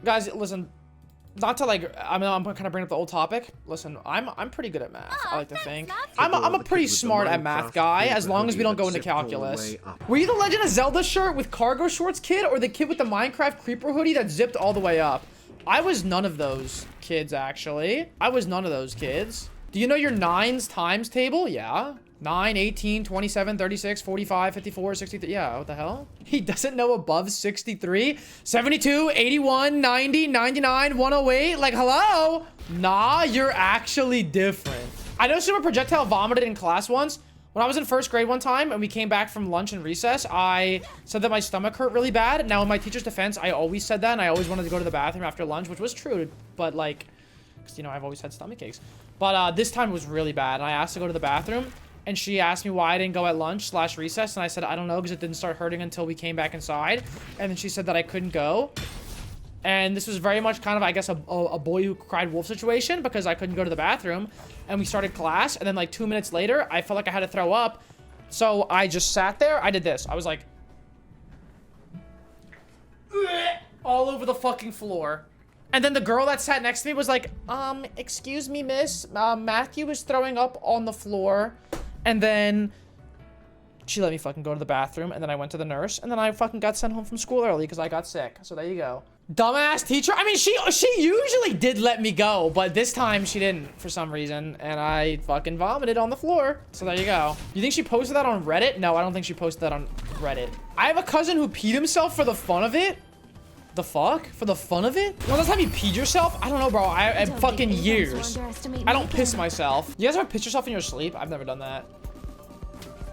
Guys, listen. Not to like, I mean, I'm kind of bringing up the old topic. Listen, I'm pretty good at math. I like to think. I'm a pretty smart at math guy, as long as we don't go into calculus. Were you the Legend of Zelda shirt with cargo shorts kid, or the kid with the Minecraft creeper hoodie that zipped all the way up? I was none of those kids, actually. I was none of those kids. Do you know your nines times table? Yeah. 9, 18, 27, 36, 45, 54, 63. Yeah, what the hell? He doesn't know above 63, 72, 81, 90, 99, 108. Like, hello? Nah, you're actually different. I know someone projectile vomited in class once. When I was in first grade one time and we came back from lunch and recess, I said that my stomach hurt really bad. Now, in my teacher's defense, I always said that, and I always wanted to go to the bathroom after lunch, which was true, but like, because, you know, I've always had stomach aches. But this time it was really bad, and I asked to go to the bathroom. And she asked me why I didn't go at lunch / recess. And I said, I don't know, because it didn't start hurting until we came back inside. And then she said that I couldn't go. And this was very much kind of, I guess, a boy who cried wolf situation, because I couldn't go to the bathroom. And we started class. And then like 2 minutes later, I felt like I had to throw up. So I just sat there. I did this. I was like, all over the fucking floor. And then the girl that sat next to me was like, excuse me, miss. Matthew was throwing up on the floor. And then she let me fucking go to the bathroom, and then I went to the nurse, and then I fucking got sent home from school early because I got sick. So there you go. Dumbass teacher. I mean, she usually did let me go, but this time she didn't for some reason, and I fucking vomited on the floor. So there you go. You think she posted that on Reddit? No, I don't think she posted that on Reddit. I have a cousin who peed himself for the fun of it. The fuck? For the fun of it? When last time you peed yourself? I don't know, bro. I fucking years. I don't piss myself. You guys ever piss yourself in your sleep? I've never done that.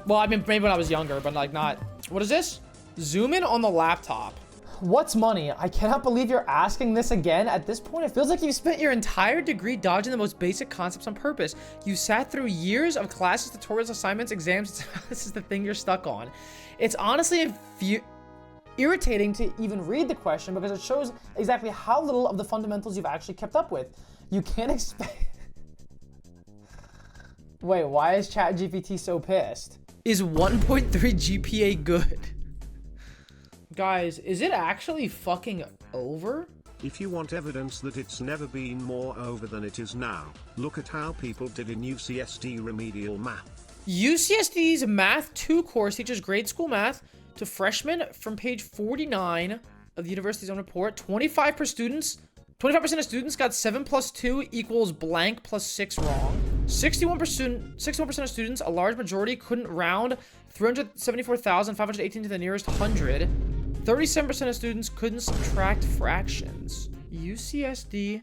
Well, I mean, maybe when I was younger, but like not. What is this? Zoom in on the laptop. What's money? I cannot believe you're asking this again. At this point, it feels like you spent your entire degree dodging the most basic concepts on purpose. You sat through years of classes, tutorials, assignments, exams. This is the thing you're stuck on. It's honestly irritating to even read the question because it shows exactly how little of the fundamentals you've actually kept up with. You can't expect... Wait, why is ChatGPT so pissed? Is 1.3 GPA good? Guys, is it actually fucking over? If you want evidence that it's never been more over than it is now, look at how people did in UCSD Remedial Math. UCSD's Math 2 course teaches grade school math to freshmen from page 49 of the university's own report. 25% of students got 7 plus 2 equals blank plus 6 wrong. 61% of students, a large majority, couldn't round 374,518 to the nearest 100. 37% of students couldn't subtract fractions. UCSD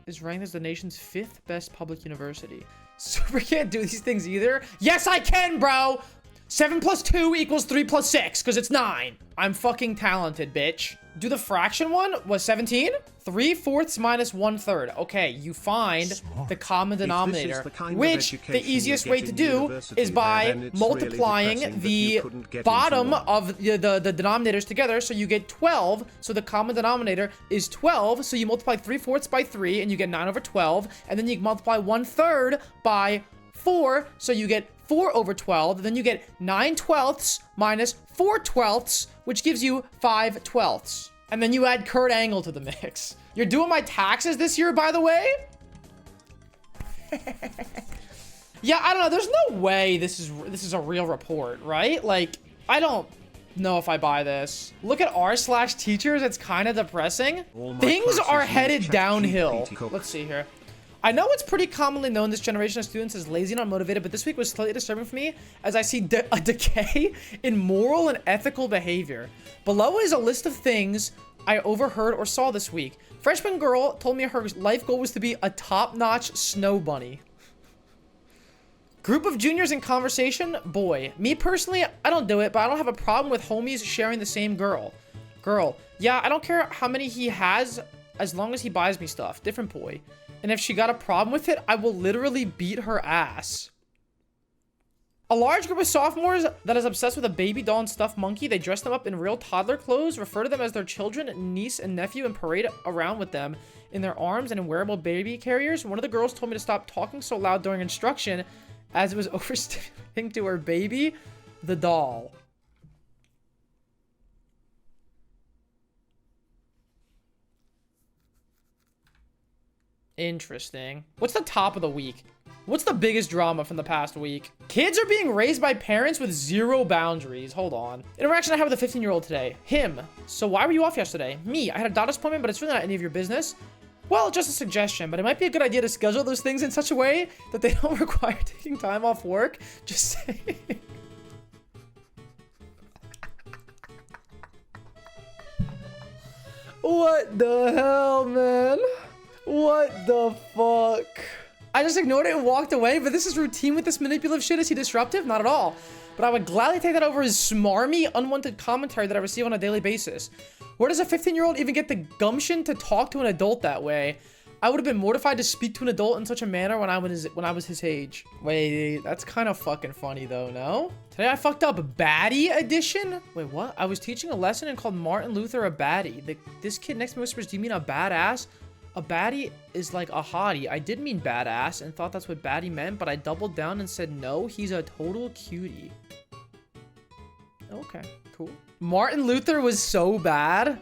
is ranked as the nation's 5th best public university. Super can't do these things either. Yes, I can, bro! 7 plus 2 equals 3 plus 6, because it's 9. I'm fucking talented, bitch. Do the fraction one was 17? 3/4 minus 1/3. Okay, you find the common denominator, which the easiest way to do is by multiplying the bottom of the denominators together. So you get 12. So the common denominator is 12. So you multiply 3/4 by 3 and you get 9 over 12. And then you multiply 1/3 by 4. So you get 4 over 12. Then you get 9/12 minus 4/12, which gives you 5/12. And then you add Kurt Angle to the mix. You're doing my taxes this year, by the way? Yeah, I don't know. There's no way this is a real report, right? Like, I don't know if I buy this. Look at r/teachers. It's kind of depressing. Things are headed downhill. Let's see here. I know it's pretty commonly known this generation of students is lazy and unmotivated, but this week was slightly disturbing for me as I see a decay in moral and ethical behavior. Below is a list of things I overheard or saw this week. Freshman girl told me her life goal was to be a top-notch snow bunny. Group of juniors in conversation, boy. Me personally, I don't do it, but I don't have a problem with homies sharing the same girl. Girl, yeah, I don't care how many he has as long as he buys me stuff. Different boy. And if she got a problem with it, I will literally beat her ass. A large group of sophomores that is obsessed with a baby doll and stuffed monkey. They dress them up in real toddler clothes, refer to them as their children, niece, and nephew, and parade around with them in their arms and in wearable baby carriers. One of the girls told me to stop talking so loud during instruction as it was overstimulating to her baby, the doll. Interesting. What's the top of the week? What's the biggest drama from the past week? Kids are being raised by parents with zero boundaries. Hold on. Interaction I had with a 15-year-old today. Him. So why were you off yesterday? Me. I had a doctor's appointment, but it's really not any of your business. Well, just a suggestion, but it might be a good idea to schedule those things in such a way that they don't require taking time off work. Just saying. What the hell, man? What the fuck? I just ignored it and walked away, but this is routine with this manipulative shit. Is he disruptive? Not at all. But I would gladly take that over his smarmy, unwanted commentary that I receive on a daily basis. Where does a 15-year-old even get the gumption to talk to an adult that way? I would have been mortified to speak to an adult in such a manner when I was his age. Wait, that's kind of fucking funny though, no? Today I fucked up baddie edition? Wait, what? I was teaching a lesson and called Martin Luther a baddie. This kid next to me whispers, do you mean a badass? A baddie is like a hottie. I did mean badass and thought that's what baddie meant, but I doubled down and said, no, he's a total cutie. Okay, cool. Martin Luther was so bad.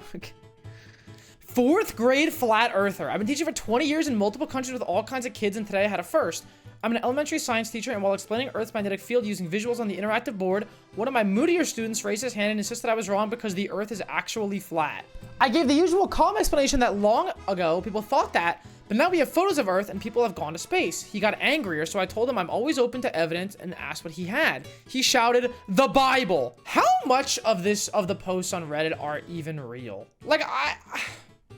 4th grade flat earther. I've been teaching for 20 years in multiple countries with all kinds of kids, and today I had a first. I'm an elementary science teacher, and while explaining Earth's magnetic field using visuals on the interactive board, one of my moodier students raised his hand and insisted I was wrong because the Earth is actually flat. I gave the usual calm explanation that long ago people thought that, but now we have photos of Earth and people have gone to space. He got angrier, so I told him I'm always open to evidence and asked what he had. He shouted, the Bible. How much of the posts on Reddit are even real? Like,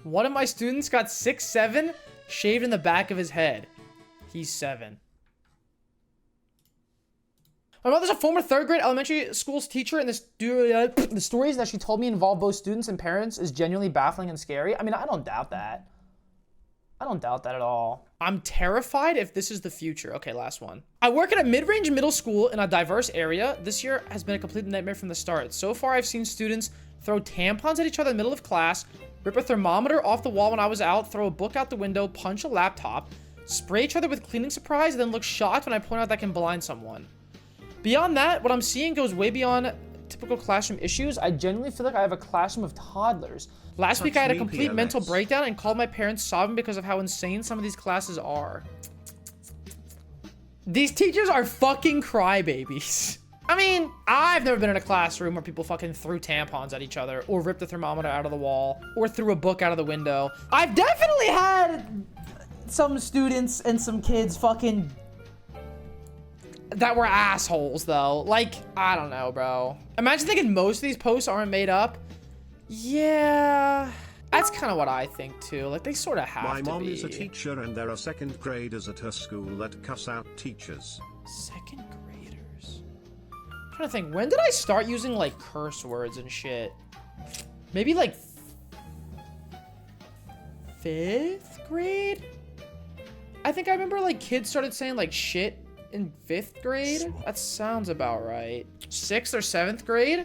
one of my students got 6'7", shaved in the back of his head. He's 7. My mother's a former 3rd grade elementary school's teacher, and the stories that she told me involve both students and parents is genuinely baffling and scary. I mean, I don't doubt that. I don't doubt that at all. I'm terrified if this is the future. Okay, last one. I work at a mid-range middle school in a diverse area. This year has been a complete nightmare from the start. So far, I've seen students throw tampons at each other in the middle of class, rip a thermometer off the wall when I was out, throw a book out the window, punch a laptop, spray each other with cleaning supplies, and then look shocked when I point out that can blind someone. Beyond that, what I'm seeing goes way beyond typical classroom issues. I genuinely feel like I have a classroom of toddlers. Last week, I had a complete mental breakdown and called my parents sobbing because of how insane some of these classes are. These teachers are fucking crybabies. I mean, I've never been in a classroom where people fucking threw tampons at each other or ripped the thermometer out of the wall or threw a book out of the window. I've definitely had some students and some kids fucking that were assholes though. Like, I don't know, bro. Imagine thinking most of these posts aren't made up. Yeah, that's kind of what I think too. Like, they sort of have to be. My mom is a teacher and there are 2nd graders at her school that cuss out teachers. 2nd graders? I'm trying to think, when did I start using like curse words and shit? Maybe like 5th grade? I think I remember like kids started saying like shit in 5th grade. That sounds about right. 6th or 7th grade?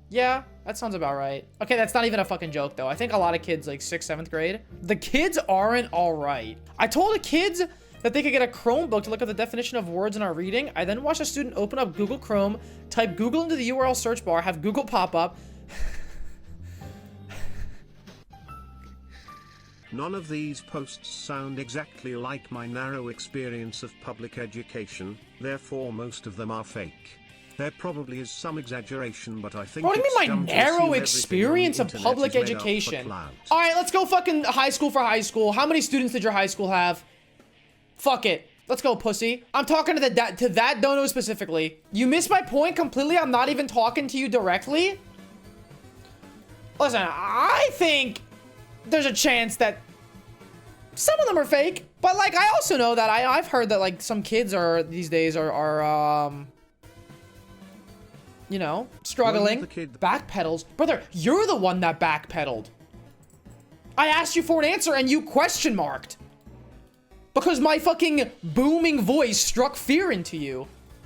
Yeah, that sounds about right. Okay, that's not even a fucking joke though. I think a lot of kids like 6th, 7th grade. The kids aren't all right. I told the kids that they could get a Chromebook to look at the definition of words in our reading. I then watched a student open up Google Chrome, type Google into the URL search bar, have Google pop up. None of these posts sound exactly like my narrow experience of public education, therefore most of them are fake. There probably is some exaggeration, but I think what do you mean my narrow experience of public education? All right, let's go fucking high school for high school. How many students did your high school have? Fuck it. Let's go, pussy. I'm talking to that dono specifically. You missed my point completely. I'm not even talking to you directly. Listen, I think there's a chance that some of them are fake, but like I also know that I've heard that like some kids are these days are you know, struggling. Backpedals. Brother, you're the one that backpedaled. I asked you for an answer and you question marked. Because my fucking booming voice struck fear into you.